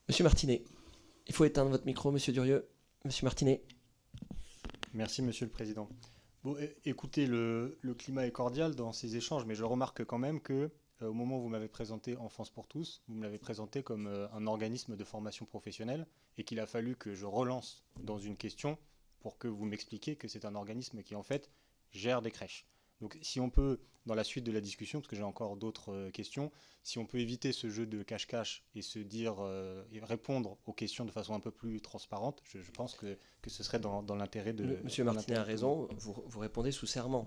Monsieur Martinet, il faut éteindre votre micro, monsieur Durieux. Monsieur Martinet. Merci, Monsieur le Président. Bon, écoutez, le climat est cordial dans ces échanges, mais je remarque quand même que au moment où vous m'avez présenté Enfance pour tous, vous me l'avez présenté comme un organisme de formation professionnelle et qu'il a fallu que je relance dans une question pour que vous m'expliquiez que c'est un organisme qui en fait gère des crèches. Donc si on peut, dans la suite de la discussion, parce que j'ai encore d'autres questions, si on peut éviter ce jeu de cache-cache et se dire et répondre aux questions de façon un peu plus transparente, je pense que ce serait dans l'intérêt de... Monsieur dans Martinet a l'intérêt de tout le monde. raison, vous répondez sous serment.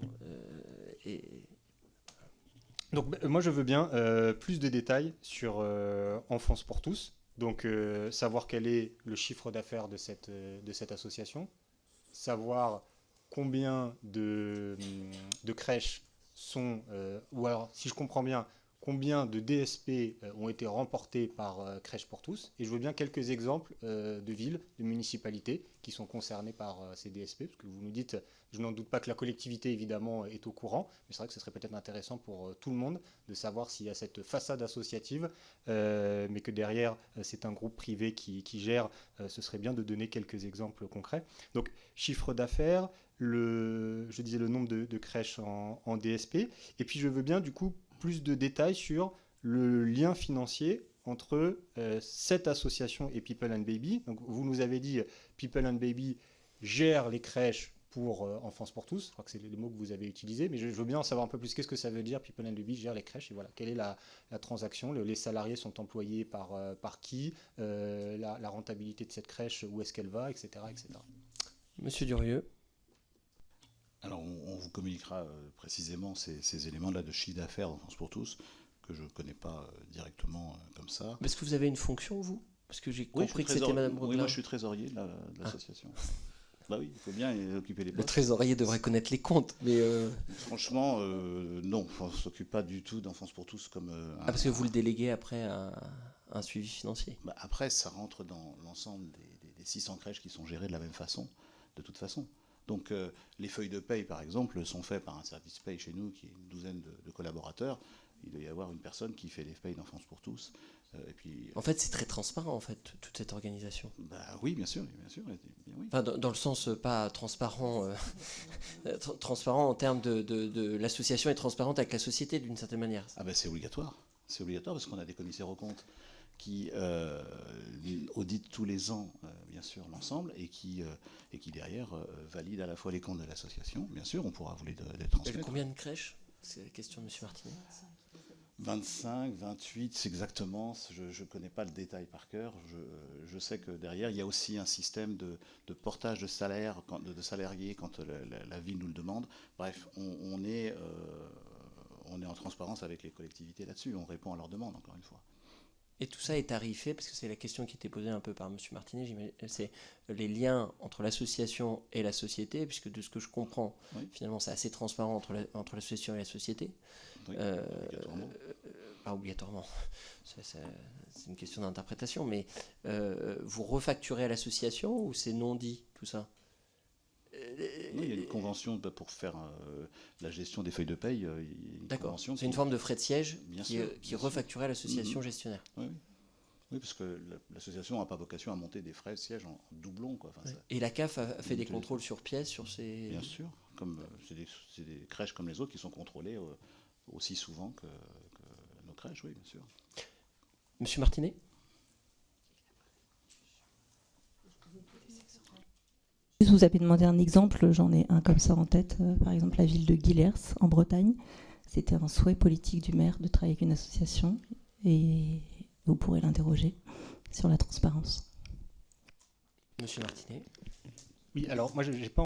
Et Donc moi je veux bien plus de détails sur Enfance pour tous. Donc savoir quel est le chiffre d'affaires de cette association, savoir combien de crèches sont, ou alors si je comprends bien, combien de DSP ont été remportés par Crèches pour tous. Et je veux bien quelques exemples de villes, de municipalités qui sont concernées par ces DSP, parce que vous nous dites, je n'en doute pas que la collectivité évidemment est au courant, mais c'est vrai que ce serait peut-être intéressant pour tout le monde de savoir s'il y a cette façade associative, mais que derrière c'est un groupe privé qui gère, ce serait bien de donner quelques exemples concrets. Donc chiffre d'affaires, je disais le nombre de crèches en DSP, et puis je veux bien du coup plus de détails sur le lien financier entre cette association et People and Baby. Donc vous nous avez dit People and Baby gère les crèches pour Enfance pour tous, je crois que c'est les mots que vous avez utilisés, mais je veux bien en savoir un peu plus. Qu'est-ce que ça veut dire People and Baby gère les crèches, et voilà, quelle est la transaction, les salariés sont employés par qui, la rentabilité de cette crèche, où est-ce qu'elle va, etc. etc. monsieur Durieux. Alors, on vous communiquera précisément ces éléments-là de chiffre d'affaires d'Enfance pour tous, que je ne connais pas directement comme ça. Est-ce que vous avez une fonction, vous? Parce que j'ai Oui, compris que c'était Madame Brogla. Oui, moi je suis trésorier de l'association. Bah oui, il faut bien occuper les Le postes. trésorier devrait connaître les comptes, mais... Franchement, non, on ne s'occupe pas du tout d'Enfance pour tous comme... parce que vous le déléguez après à un suivi financier. Bah, après, ça rentre dans l'ensemble des 600 crèches qui sont gérées de la même façon, de toute façon. Donc les feuilles de paye, par exemple, sont faites par un service paye chez nous, qui est une douzaine de collaborateurs. Il doit y avoir une personne qui fait les payes d'Enfance pour tous. Et puis, En fait, c'est très transparent, en fait, toute cette organisation. bah, oui, bien sûr, bien sûr. Bien, oui. Enfin, dans le sens pas transparent, transparent en termes de l'association est transparente avec la société, d'une certaine manière. Ah ben c'est obligatoire. C'est obligatoire parce qu'on a des commissaires aux comptes qui auditent tous les ans, bien sûr, l'ensemble et qui derrière valident à la fois les comptes de l'association. Bien sûr, on pourra vous les transmettre. Combien de crèches? C'est la question de M. Martinet. 25, 28, c'est exactement. Je ne connais pas le détail par cœur. Je sais que derrière, il y a aussi un système de portage de salaire, de salariés quand la ville nous le demande. Bref, on est en transparence avec les collectivités là-dessus. On répond à leurs demandes, encore une fois. Et tout ça est tarifé, parce que c'est la question qui était posée un peu par M. Martinet, c'est les liens entre l'association et la société, puisque de ce que je comprends, oui, finalement c'est assez transparent entre l'association et la société. Oui, obligatoirement. Pas obligatoirement, c'est une question d'interprétation, mais vous refacturez à l'association ou c'est non dit tout ça? Non, il y a une convention pour faire la gestion des feuilles de paye. D'accord, c'est une forme de frais de siège qui refacturait à l'association gestionnaire. Oui. Oui, parce que l'association n'a pas vocation à monter des frais de siège en doublon. Quoi. Enfin, oui. Et la CAF a fait des contrôles sur pièce sur ces... Bien sûr, c'est des crèches comme les autres qui sont contrôlées aussi souvent que nos crèches, oui, bien sûr. Monsieur Martinet? Vous avez demandé un exemple, j'en ai un comme ça en tête, par exemple la ville de Guilers en Bretagne. C'était un souhait politique du maire de travailler avec une association et vous pourrez l'interroger sur la transparence. Monsieur Martinet? Oui, alors moi j'ai pas